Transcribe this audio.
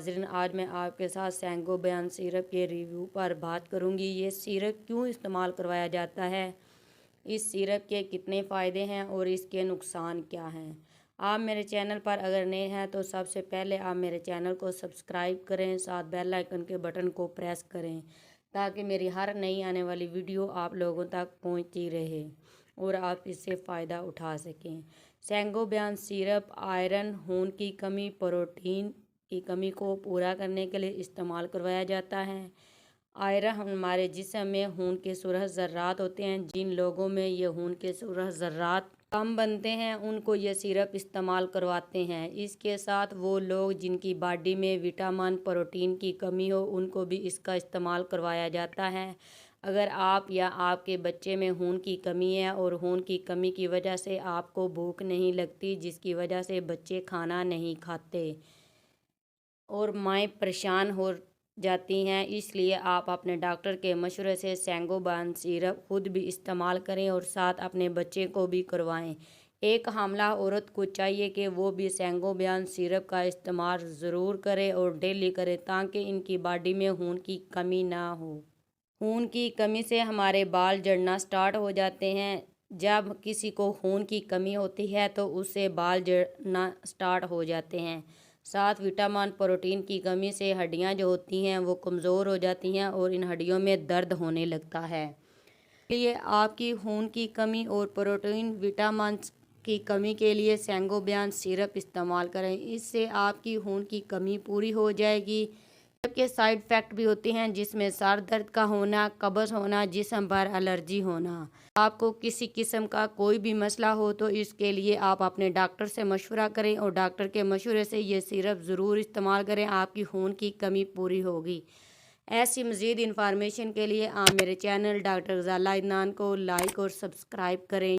नाज़रीन, आज मैं आपके साथ सैंगोबियन सिरप के रिव्यू पर बात करूंगी। ये सिरप क्यों इस्तेमाल करवाया जाता है, इस सिरप के कितने फ़ायदे हैं और इसके नुकसान क्या हैं। आप मेरे चैनल पर अगर नए हैं तो सबसे पहले आप मेरे चैनल को सब्सक्राइब करें, साथ बेल आइकन के बटन को प्रेस करें ताकि मेरी हर नई आने वाली वीडियो आप लोगों तक पहुंचती रहे और आप इससे फ़ायदा उठा सकें। सैंगोबियन सिरप आयरन, खून की कमी, प्रोटीन की कमी को पूरा करने के लिए इस्तेमाल करवाया जाता है। आयरन हमारे जिस्म में खून के सुरह ज़र्रात होते हैं। जिन लोगों में ये खून के सुरह ज़र्रात कम बनते हैं उनको ये सिरप इस्तेमाल करवाते हैं। इसके साथ वो लोग जिनकी बॉडी में विटामिन, प्रोटीन की कमी हो उनको भी इसका इस्तेमाल करवाया जाता है। अगर आप या आपके बच्चे में खून की कमी है और खून की कमी की वजह से आपको भूख नहीं लगती, जिसकी वजह से बच्चे खाना नहीं खाते और माएँ परेशान हो जाती हैं, इसलिए आप अपने डॉक्टर के मशवरे से सैंगोबियन सिरप खुद भी इस्तेमाल करें और साथ अपने बच्चे को भी करवाएं। एक हामला औरत को चाहिए कि वो भी सैंगोबियन सिरप का इस्तेमाल ज़रूर करे और डेली करे ताकि इनकी बॉडी में खून की कमी ना हो। खून की कमी से हमारे बाल झड़ना स्टार्ट हो जाते हैं। जब किसी को खून की कमी होती है तो उससे बाल झड़ना स्टार्ट हो जाते हैं। साथ विटामिन, प्रोटीन की कमी से हड्डियां जो होती हैं वो कमज़ोर हो जाती हैं और इन हड्डियों में दर्द होने लगता है। इसलिए आपकी खून की कमी और प्रोटीन, विटामिन की कमी के लिए सैंगोबियन सिरप इस्तेमाल करें। इससे आपकी खून की कमी पूरी हो जाएगी। के साइड इफ़ेक्ट भी होते हैं जिसमें सर दर्द का होना, कब्ज़ होना, जिस्म पर एलर्जी होना। आपको किसी किस्म का कोई भी मसला हो तो इसके लिए आप अपने डॉक्टर से मशवरा करें और डॉक्टर के मशवरे से ये सिरप ज़रूर इस्तेमाल करें, आपकी खून की कमी पूरी होगी। ऐसी मज़ीद इंफॉर्मेशन के लिए आप मेरे चैनल डॉक्टर ग़ज़ाला अदनान को लाइक और सब्सक्राइब करें।